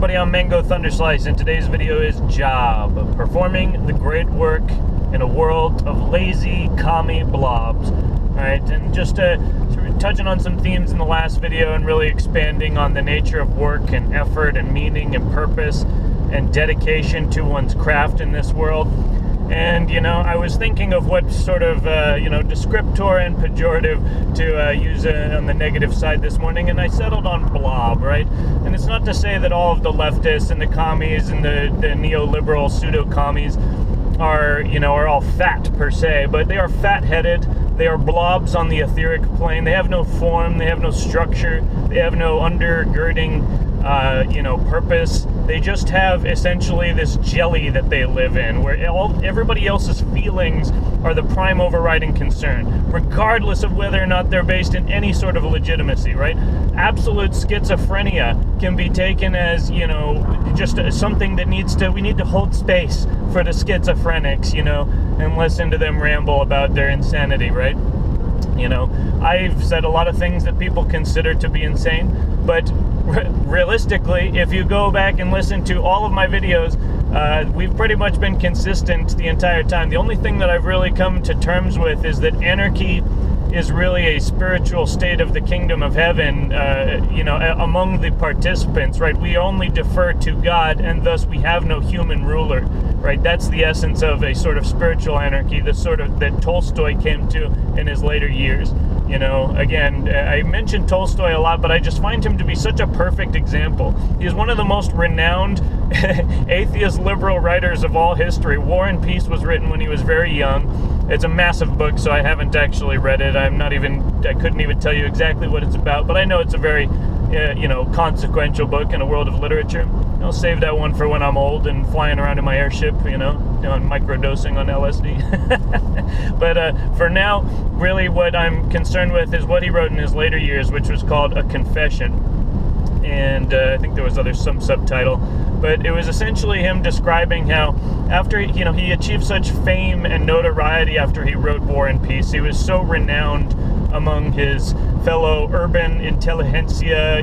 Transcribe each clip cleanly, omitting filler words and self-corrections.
everybody, I'm Mango Thunderslice, and today's video is Job, performing the great work in a world of lazy, commie blobs. Alright, and just sort of touching on some themes in the last video and really expanding on the nature of work and effort and meaning and purpose and dedication to one's craft in this world. And, I was thinking of what sort of, descriptor and pejorative to use on the negative side this morning, and I settled on blob, right? And it's not to say that all of the leftists and the commies and the neoliberal pseudo-commies are all fat per se, but they are fat-headed. They are blobs on the etheric plane. They have no form. They have no structure. They have no undergirding purpose. They just have essentially this jelly that they live in, where everybody else's feelings are the prime overriding concern, regardless of whether or not they're based in any sort of legitimacy, right? Absolute schizophrenia can be taken as, just something that we need to hold space for the schizophrenics, and listen to them ramble about their insanity, right? I've said a lot of things that people consider to be insane, but realistically, if you go back and listen to all of my videos, we've pretty much been consistent the entire time. The only thing that I've really come to terms with is that anarchy is really a spiritual state of the kingdom of heaven, among the participants, right? We only defer to God, and thus we have no human ruler, right? That's the essence of a sort of spiritual anarchy, the sort of that Tolstoy came to in his later years. Again, I mentioned Tolstoy a lot, but I just find him to be such a perfect example. He's one of the most renowned atheist liberal writers of all history. War and Peace was written when he was very young. It's a massive book, so I haven't actually read it. I couldn't even tell you exactly what it's about, but I know it's a very, consequential book in a world of literature. I'll save that one for when I'm old and flying around in my airship, on microdosing on LSD. But for now, really what I'm concerned with is what he wrote in his later years, which was called A Confession. And I think there was some subtitle, but it was essentially him describing how after, he achieved such fame and notoriety after he wrote War and Peace. He was so renowned among his fellow urban intelligentsia,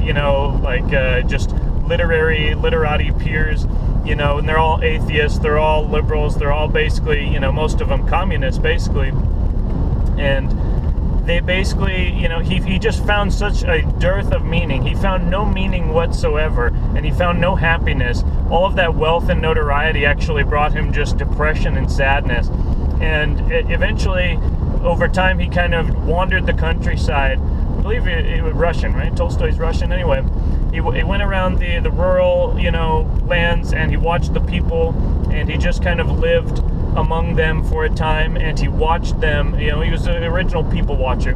just literati peers, and they're all atheists, they're all liberals, they're all basically, most of them communists, basically. And they basically, he just found such a dearth of meaning. He found no meaning whatsoever, and he found no happiness. All of that wealth and notoriety actually brought him just depression and sadness. And eventually, over time, he kind of wandered the countryside. I believe it was Russian, right? Tolstoy's Russian. Anyway, he went around the rural, lands, and he watched the people, and he just kind of lived among them for a time, and he watched them. He was an original people watcher,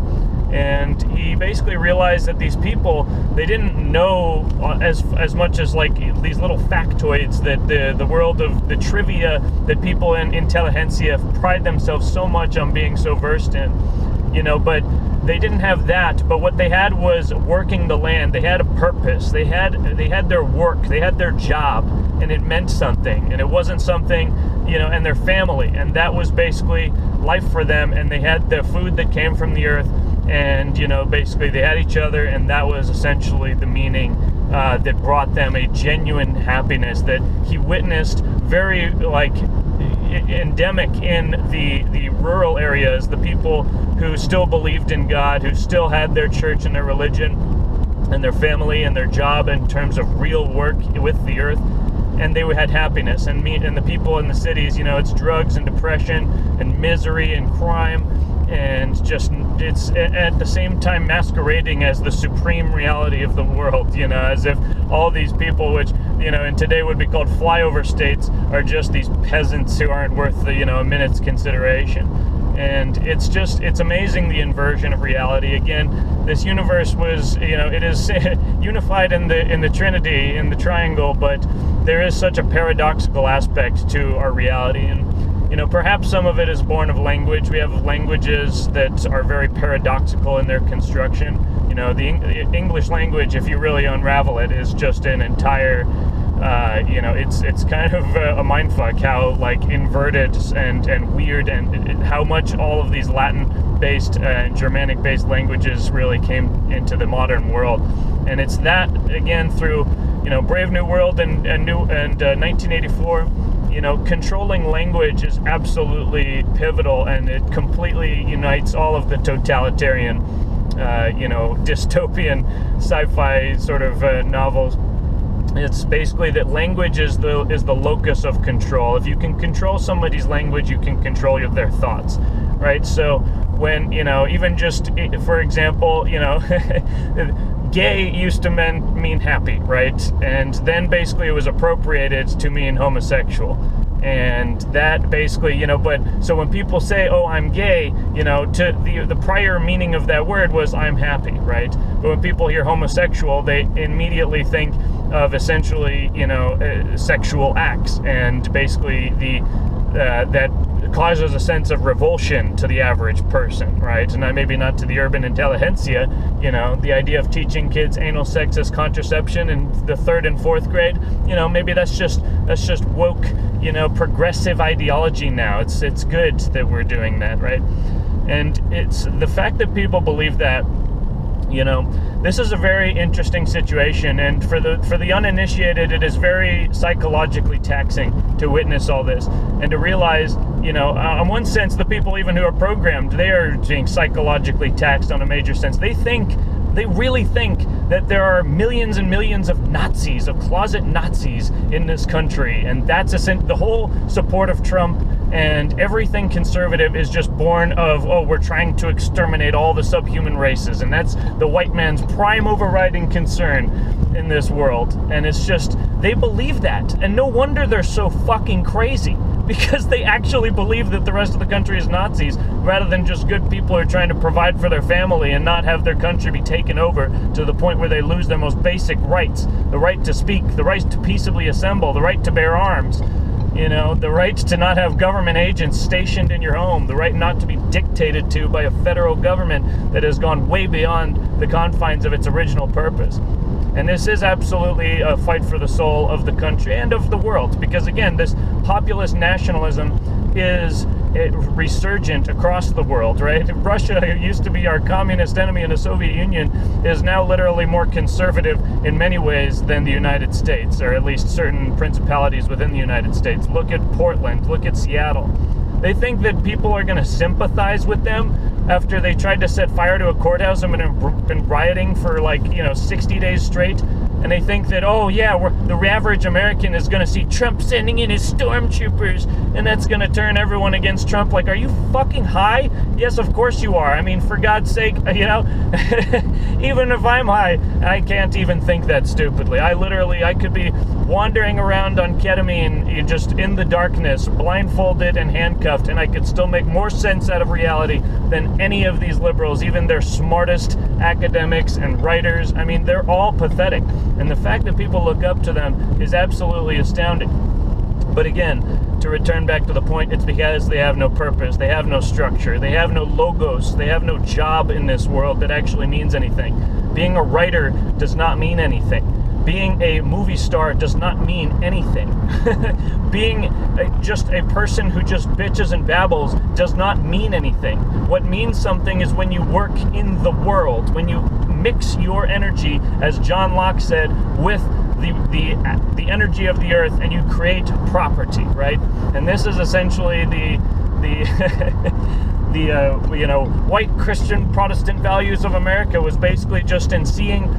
and he basically realized that these people, they didn't know as much as like these little factoids that the world of the trivia that people in intelligentsia pride themselves so much on being so versed in, but they didn't have that. But what they had was working the land. They had a purpose. They had their work. They had their job, and it meant something. And it wasn't something, and their family. And that was basically life for them. And they had the food that came from the earth. And, basically they had each other. And that was essentially the meaning that brought them a genuine happiness that he witnessed very, endemic in the rural areas, the people who still believed in God, who still had their church and their religion and their family and their job in terms of real work with the earth, and they had happiness. And the people in the cities, it's drugs and depression and misery and crime, and just it's at the same time masquerading as the supreme reality of the world, as if all these people, which in today would be called flyover states, are just these peasants who aren't worth a minute's consideration. And it's amazing, the inversion of reality. Again, this universe was, it is unified in the Trinity, in the triangle, but there is such a paradoxical aspect to our reality. And perhaps some of it is born of language. We have languages that are very paradoxical in their construction. The English language, if you really unravel it, is just an entire, it's kind of a mindfuck how inverted and weird, and how much all of these Latin-based and Germanic-based languages really came into the modern world. And it's that, again, through Brave New World and 1984. Controlling language is absolutely pivotal, and it completely unites all of the totalitarian, dystopian sci-fi sort of novels. It's basically that language is the locus of control. If you can control somebody's language, you can control their thoughts, right? So when, even just, for example, gay used to mean happy, right? And then basically it was appropriated to mean homosexual. And that basically, but so when people say, oh, I'm gay, to the prior meaning of that word was I'm happy, right? But when people hear homosexual, they immediately think of essentially, sexual acts, and basically that causes a sense of revulsion to the average person, right? And maybe not to the urban intelligentsia. The idea of teaching kids anal sex as contraception in the 3rd and 4th grade, maybe that's just woke, progressive ideology now. It's good that we're doing that, right? And it's the fact that people believe that. This is a very interesting situation, and for the uninitiated, it is very psychologically taxing to witness all this and to realize, in one sense, the people even who are programmed, they are being psychologically taxed on a major sense. They really think that there are millions and millions of Nazis, of closet Nazis in this country, and that's the whole support of Trump and everything conservative is just born of, we're trying to exterminate all the subhuman races, and that's the white man's prime overriding concern in this world. And it's just, they believe that, and no wonder they're so fucking crazy, because they actually believe that the rest of the country is Nazis, rather than just good people who are trying to provide for their family and not have their country be taken over to the point where they lose their most basic rights: the right to speak, the right to peaceably assemble, the right to bear arms, the right to not have government agents stationed in your home, the right not to be dictated to by a federal government that has gone way beyond the confines of its original purpose. And this is absolutely a fight for the soul of the country and of the world, because again, this populist nationalism is resurgent across the world, right? Russia, who used to be our communist enemy in the Soviet Union, is now literally more conservative in many ways than the United States, or at least certain principalities within the United States. Look at Portland, look at Seattle. They think that people are going to sympathize with them after they tried to set fire to a courthouse and been rioting for 60 days straight. And they think that, the average American is going to see Trump sending in his stormtroopers, and that's going to turn everyone against Trump. Are you fucking high? Yes, of course you are. I mean, for God's sake, even if I'm high, I can't even think that stupidly. I could be wandering around on ketamine, just in the darkness, blindfolded and handcuffed, and I could still make more sense out of reality than any of these liberals, even their smartest academics and writers. I mean, they're all pathetic. And the fact that people look up to them is absolutely astounding. But again, to return back to the point, it's because they have no purpose, they have no structure, they have no logos, they have no job in this world that actually means anything. Being a writer does not mean anything. Being a movie star does not mean anything. Being just a person who just bitches and babbles does not mean anything. What means something is when you work in the world, when you mix your energy, as John Locke said, with the energy of the earth, and you create property, right? And this is essentially the white Christian Protestant values of America, was basically just in seeing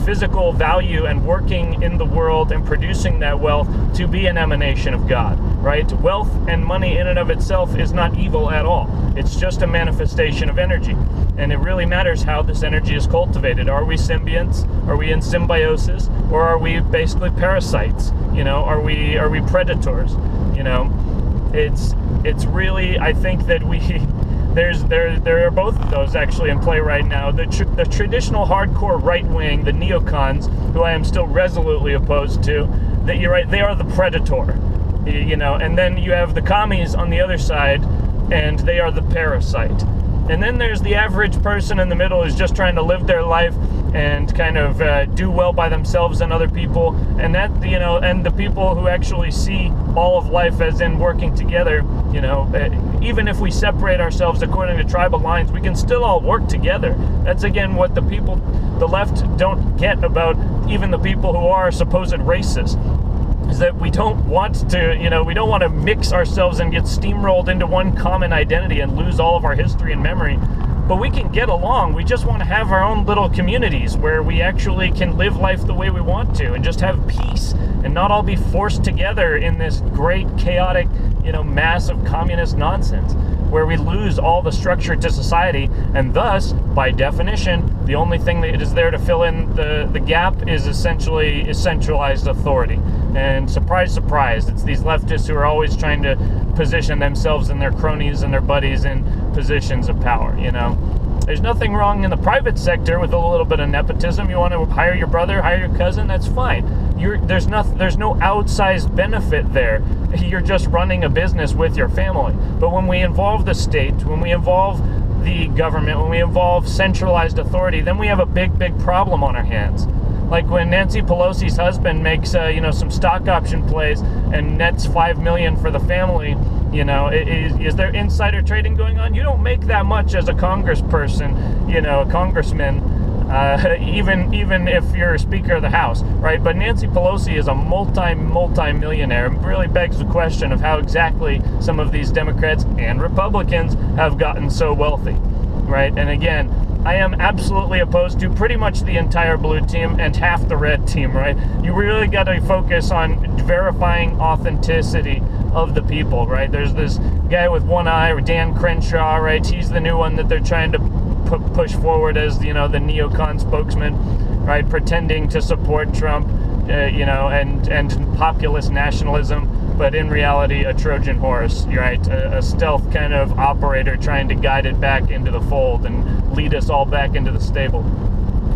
physical value and working in the world and producing that wealth to be an emanation of God, right? Wealth and money in and of itself is not evil at all. It's just a manifestation of energy. And it really matters how this energy is cultivated. Are we symbionts? Are we in symbiosis? Or are we basically parasites? Are we predators? It's really, I think that there are both of those actually in play right now. The traditional hardcore right wing, the neocons, who I am still resolutely opposed to, that you're right, they are the predator, and then you have the commies on the other side, and they are the parasite. And then there's the average person in the middle who's just trying to live their life and kind of do well by themselves and other people, and that, you know, and the people who actually see all of life as in working together, you know, even if we separate ourselves according to tribal lines, we can still all work together. That's again what the left don't get about even the people who are supposed racists, is that we don't want to, you know, we don't want to mix ourselves and get steamrolled into one common identity and lose all of our history and memory. But we can get along. We just want to have our own little communities where we actually can live life the way we want to and just have peace and not all be forced together in this great chaotic, you know, mass of communist nonsense where we lose all the structure to society, and thus, by definition, the only thing that is there to fill in the gap is essentially centralized authority. And surprise, surprise, it's these leftists who are always trying to position themselves and their cronies and their buddies in positions of power, you know. There's nothing wrong in the private sector with a little bit of nepotism. You want to hire your brother, hire your cousin, that's fine. There's no outsized benefit there. You're just running a business with your family. But when we involve the state, when we involve the government, when we involve centralized authority, then we have a big, big problem on our hands. Like when Nancy Pelosi's husband makes, you know, some stock option plays and nets $5 million for the family. You know, is there insider trading going on? You don't make that much as a congressperson, you know, a congressman, even if you're Speaker of the House, right? But Nancy Pelosi is a multi-millionaire. It really begs the question of how exactly some of these Democrats and Republicans have gotten so wealthy, right? And again, I am absolutely opposed to pretty much the entire blue team and half the red team, right? You really got to focus on verifying authenticity of the people, right? There's this guy with one eye, Dan Crenshaw, right? He's the new one that they're trying to push forward as, you know, the neocon spokesman, right? Pretending to support Trump, you know, and populist nationalism, but in reality, a Trojan horse, right? A stealth kind of operator trying to guide it back into the fold and lead us all back into the stable,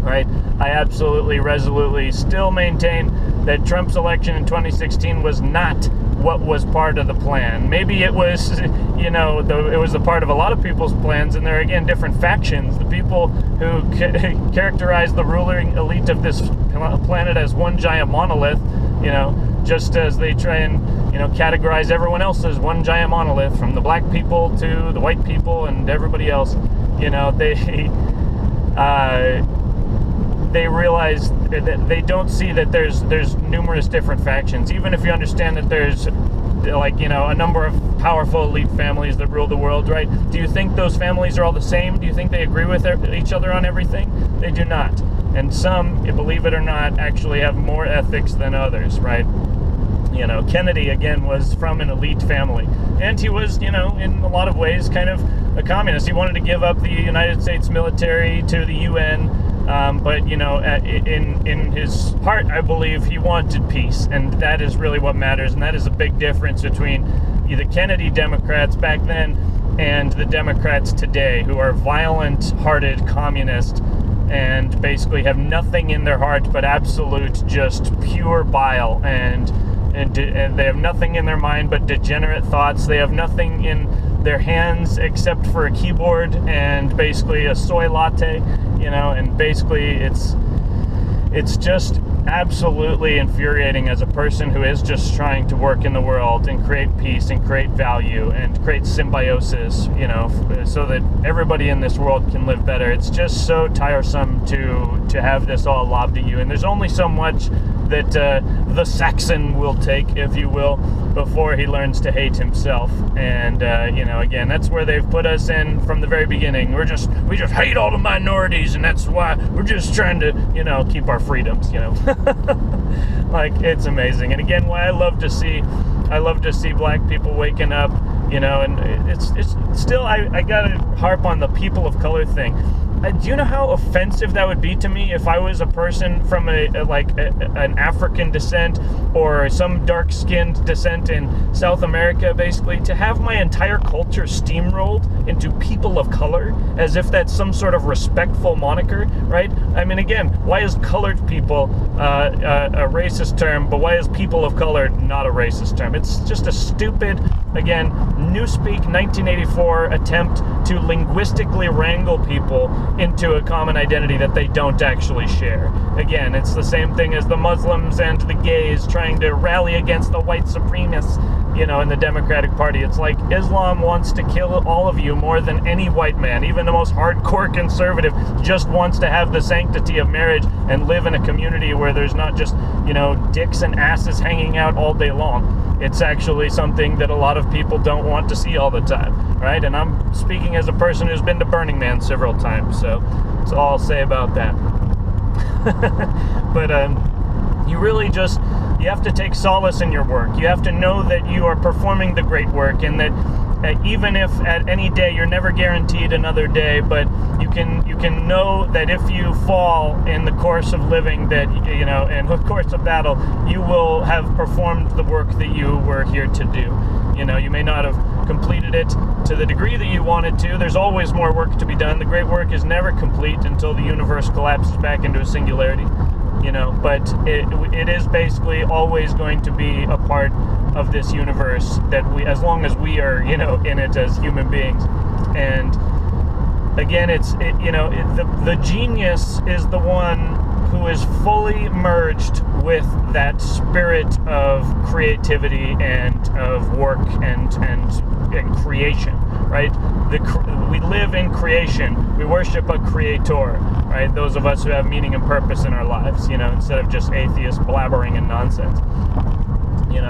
right? I absolutely, resolutely still maintain that Trump's election in 2016 was not what was part of the plan. Maybe it was, you know, it was a part of a lot of people's plans, and there are, again, different factions. The people who characterize the ruling elite of this planet as one giant monolith, you know, just as they try and, you know, categorize everyone else as one giant monolith, from the black people to the white people and everybody else. You know, they realize that they don't see that there's numerous different factions. Even if you understand that there's, like, you know, a number of powerful elite families that rule the world, right? Do you think those families are all the same? Do you think they agree with each other on everything? They do not. And some, believe it or not, actually have more ethics than others, right? You know, Kennedy, again, was from an elite family. And he was, you know, in a lot of ways kind of a communist. He wanted to give up the United States military to the UN, but, you know, in his heart, I believe he wanted peace. And that is really what matters. And that is a big difference between the Kennedy Democrats back then and the Democrats today, who are violent-hearted communists and basically have nothing in their heart but absolute just pure bile, and they have nothing in their mind but degenerate thoughts. They have nothing in their hands except for a keyboard and basically a soy latte, you know, and basically it's just absolutely infuriating as a person who is just trying to work in the world and create peace and create value and create symbiosis, you know, so that everybody in this world can live better. It's just so tiresome to have this all lobbed at you, and there's only so much that the Saxon will take, if you will, before he learns to hate himself. And you know, again, that's where they've put us in from the very beginning. We just hate all the minorities, and that's why we're just trying to, you know, keep our freedoms, you know. Like, it's amazing. And again, why I love to see black people waking up, you know, and it's still, I gotta harp on the people of color thing. Do you know how offensive that would be to me if I was a person from an African descent or some dark-skinned descent in South America, basically, to have my entire culture steamrolled into people of color as if that's some sort of respectful moniker, right? I mean, again, why is colored people a racist term, but why is people of color not a racist term? It's just a stupid, again, Newspeak 1984 attempt to linguistically wrangle people into a common identity that they don't actually share. Again, it's the same thing as the Muslims and the gays trying to rally against the white supremacists, in the Democratic Party. It's like Islam wants to kill all of you more than any white man. Even the most hardcore conservative just wants to have the sanctity of marriage and live in a community where there's not just, dicks and asses hanging out all day long. It's actually something that a lot of people don't want to see all the time, right? And I'm speaking as a person who's been to Burning Man several times, so that's all I'll say about that. But you really just, you have to take solace in your work. You have to know that you are performing the great work, and that even if at any day you're never guaranteed another day, but you can know that if you fall in the course of living, that in the course of battle, you will have performed the work that you were here to do. You may not have completed it to the degree that you wanted to. There's always more work to be done. The great work is never complete until the universe collapses back into a singularity. But it is basically always going to be a part of this universe that as long as we are, in it as human beings. And again, the genius is the one who is fully merged with that spirit of creativity and of work and creation, right? We live in creation. We worship a creator, right? Those of us who have meaning and purpose in our lives, instead of just atheists blabbering and nonsense.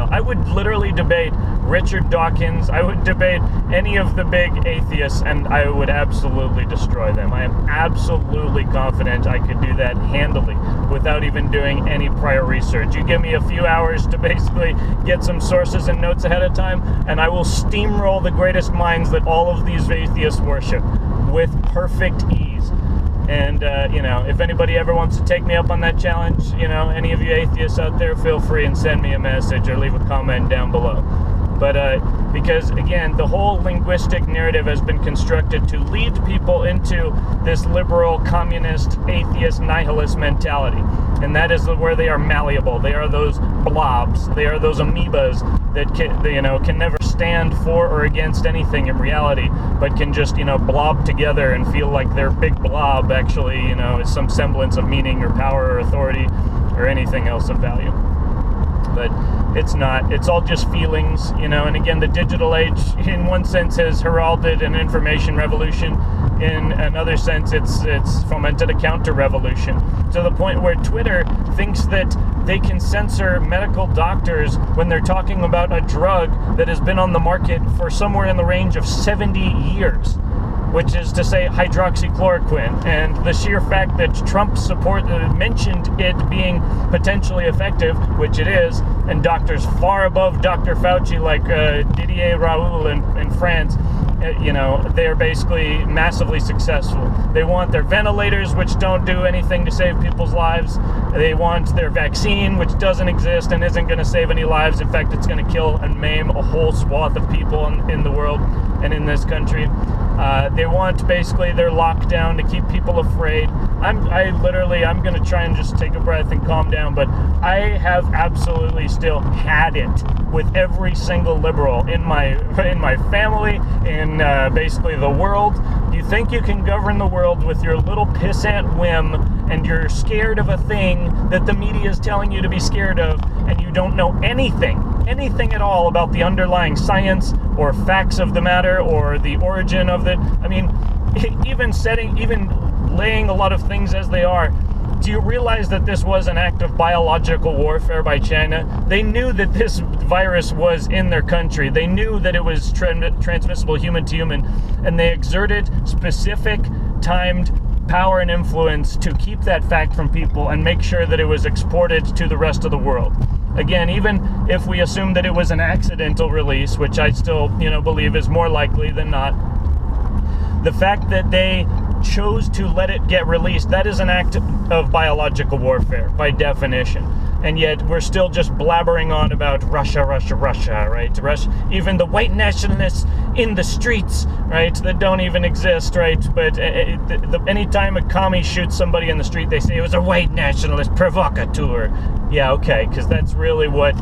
I would literally debate Richard Dawkins. I would debate any of the big atheists, and I would absolutely destroy them. I am absolutely confident I could do that handily without even doing any prior research. You give me a few hours to basically get some sources and notes ahead of time, and I will steamroll the greatest minds that all of these atheists worship with perfect ease. And, if anybody ever wants to take me up on that challenge, any of you atheists out there, feel free and send me a message or leave a comment down below. But because, again, the whole linguistic narrative has been constructed to lead people into this liberal, communist, atheist, nihilist mentality. And that is where they are malleable. They are those blobs. They are those amoebas that can never stand for or against anything in reality, but can just, blob together and feel like their big blob actually, is some semblance of meaning or power or authority or anything else of value. But it's not. It's all just feelings, and again, the digital age, in one sense, has heralded an information revolution. In another sense, it's fomented a counter-revolution, to the point where Twitter thinks that they can censor medical doctors when they're talking about a drug that has been on the market for somewhere in the range of 70 years. Which is to say hydroxychloroquine, and the sheer fact that Trump mentioned it being potentially effective, which it is, and doctors far above Dr. Fauci like Didier Raoult in France, they are basically massively successful. They want their ventilators, which don't do anything to save people's lives. They want their vaccine, which doesn't exist and isn't going to save any lives. In fact, it's going to kill and maim a whole swath of people in the world and in this country. They want basically their lockdown to keep people afraid. I'm going to try and just take a breath and calm down, but I have absolutely still had it with every single liberal in my family, in basically the world. You think you can govern the world with your little pissant whim, and you're scared of a thing that the media is telling you to be scared of, and you don't know anything at all about the underlying science or facts of the matter or the origin of it. I mean, even laying a lot of things as they are, do you realize that this was an act of biological warfare by China? They knew that this virus was in their country. They knew that it was transmissible human to human, and they exerted specific, timed power and influence to keep that fact from people and make sure that it was exported to the rest of the world. Again, even if we assume that it was an accidental release, which I still, believe is more likely than not, the fact that they chose to let it get released, that is an act of biological warfare by definition. And yet we're still just blabbering on about Russia, right? Russia, even the white nationalists in the streets, right, that don't even exist, right? But anytime a commie shoots somebody in the street, they say it was a white nationalist provocateur. Yeah, okay, because that's really what,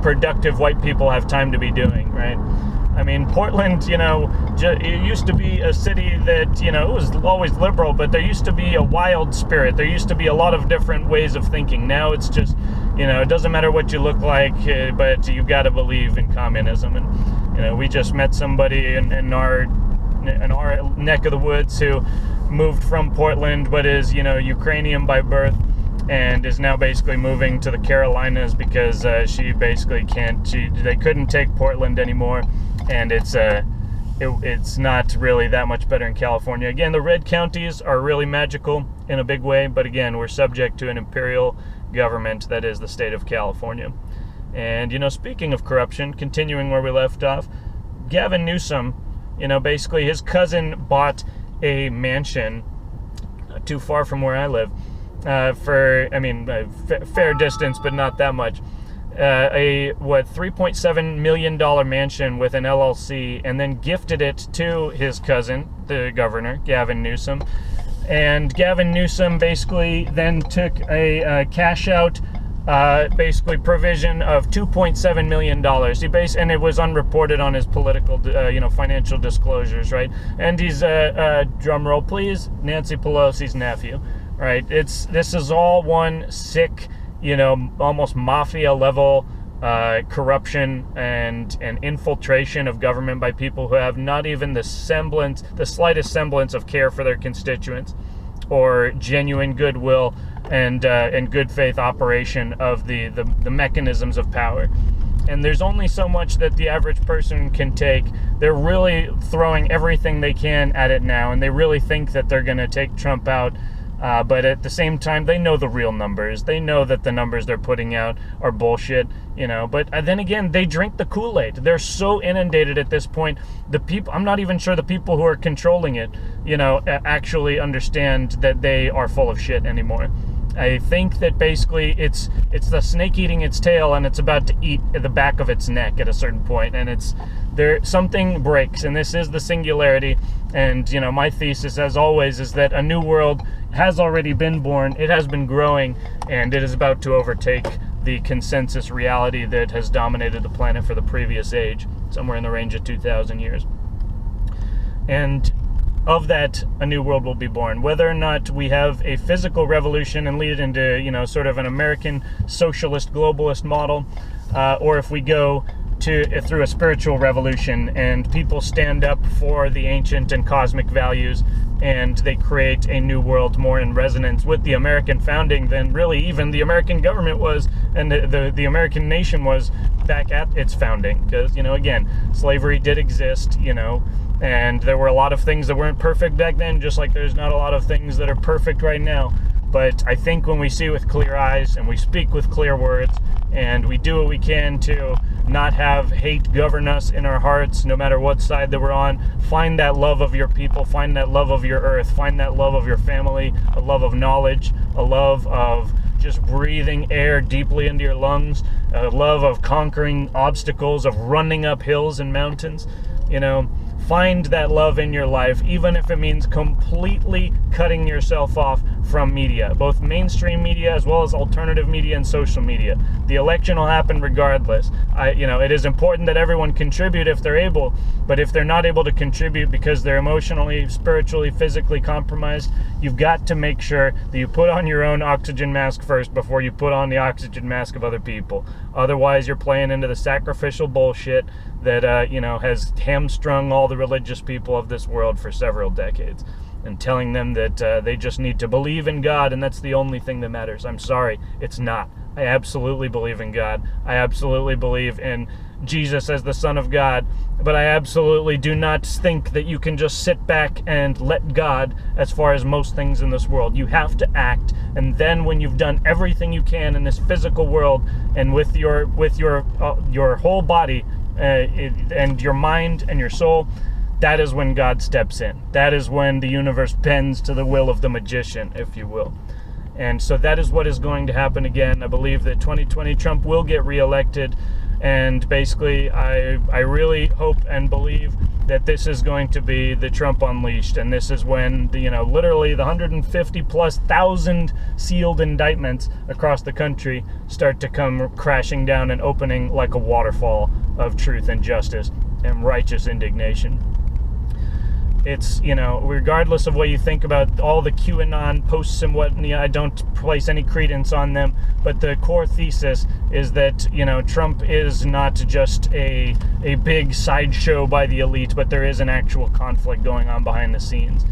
productive white people have time to be doing, right? I mean, Portland, it used to be a city that, it was always liberal, but there used to be a wild spirit. There used to be a lot of different ways of thinking. Now it's just, it doesn't matter what you look like, but you've got to believe in communism. And, we just met somebody in our neck of the woods who moved from Portland, but is, Ukrainian by birth, and is now basically moving to the Carolinas because she basically they couldn't take Portland anymore, and it's not really that much better in California. Again, the red counties are really magical in a big way, but again, we're subject to an imperial government that is the state of California. And, speaking of corruption, continuing where we left off, Gavin Newsom, basically his cousin bought a mansion not too far from where I live, fair distance, but not that much. $3.7 million mansion with an LLC, and then gifted it to his cousin, the governor, Gavin Newsom. And Gavin Newsom basically then took a cash out provision of $2.7 million. And it was unreported on his political, financial disclosures, right? And he's, drum roll please, Nancy Pelosi's nephew, right? This is all one sick, almost mafia level corruption and infiltration of government by people who have not even the slightest semblance of care for their constituents, or genuine goodwill and good faith operation of the mechanisms of power. And there's only so much that the average person can take. They're really throwing everything they can at it now, and they really think that they're going to take Trump out. But at the same time, they know the real numbers. They know that the numbers they're putting out are bullshit, But then again, they drink the Kool-Aid. They're so inundated at this point. I'm not even sure the people who are controlling it, actually understand that they are full of shit anymore. I think that basically it's the snake eating its tail, and it's about to eat the back of its neck at a certain point, and something breaks, and this is the singularity. And my thesis, as always, is that a new world has already been born. It has been growing, and it is about to overtake the consensus reality that has dominated the planet for the previous age, somewhere in the range of 2,000 years. And of that, a new world will be born. Whether or not we have a physical revolution and lead it into, sort of an American socialist globalist model, or if we go through a spiritual revolution and people stand up for the ancient and cosmic values, and they create a new world more in resonance with the American founding than really even the American government was, and the American nation was back at its founding. Because, again, slavery did exist, and there were a lot of things that weren't perfect back then, just like there's not a lot of things that are perfect right now. But I think when we see with clear eyes, and we speak with clear words, and we do what we can to not have hate govern us in our hearts, no matter what side that we're on, find that love of your people, find that love of your earth, find that love of your family, a love of knowledge, a love of just breathing air deeply into your lungs, a love of conquering obstacles, of running up hills and mountains, Find that love in your life, even if it means completely cutting yourself off from media, both mainstream media as well as alternative media and social media. The election will happen regardless. It is important that everyone contribute if they're able, but if they're not able to contribute because they're emotionally, spiritually, physically compromised, you've got to make sure that you put on your own oxygen mask first before you put on the oxygen mask of other people. Otherwise, you're playing into the sacrificial bullshit that has hamstrung all the religious people of this world for several decades, and telling them that they just need to believe in God, and that's the only thing that matters. I'm sorry, it's not. I absolutely believe in God. I absolutely believe in Jesus as the Son of God, but I absolutely do not think that you can just sit back and let God as far as most things in this world. You have to act, and then when you've done everything you can in this physical world, and with your whole body, and your mind and your soul, that is when God steps in. That is when the universe bends to the will of the magician, if you will. And so that is what is going to happen again. I believe that 2020 Trump will get reelected, and basically I really hope and believe that this is going to be the Trump Unleashed, and this is when literally the 150,000+ sealed indictments across the country start to come crashing down and opening like a waterfall of truth and justice. and righteous indignation. It's, regardless of what you think about all the QAnon posts and what, I don't place any credence on them, but the core thesis is that, Trump is not just a big sideshow by the elite, but there is an actual conflict going on behind the scenes.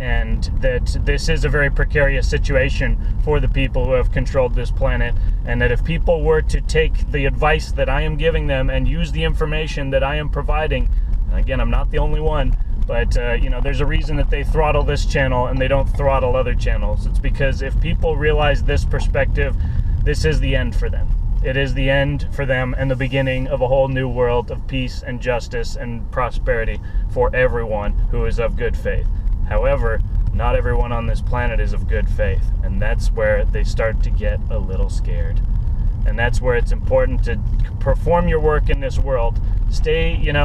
And that this is a very precarious situation for the people who have controlled this planet, and that if people were to take the advice that I am giving them and use the information that I am providing, and again, I'm not the only one, but, there's a reason that they throttle this channel and they don't throttle other channels. It's because if people realize this perspective, this is the end for them. It is the end for them and the beginning of a whole new world of peace and justice and prosperity for everyone who is of good faith. However, not everyone on this planet is of good faith, and that's where they start to get a little scared. And that's where it's important to perform your work in this world.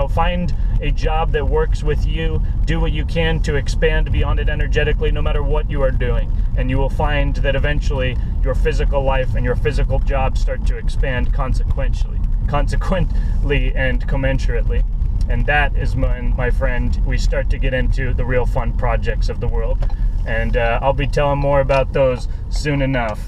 Find a job that works with you. Do what you can to expand beyond it energetically, no matter what you are doing. And you will find that eventually your physical life and your physical job start to expand consequently and commensurately. And that is when, my friend, we start to get into the real fun projects of the world. And I'll be telling more about those soon enough.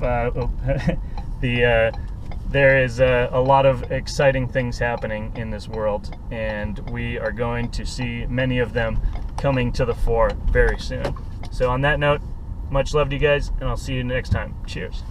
There is a lot of exciting things happening in this world, and we are going to see many of them coming to the fore very soon. So on that note, much love to you guys, and I'll see you next time. Cheers.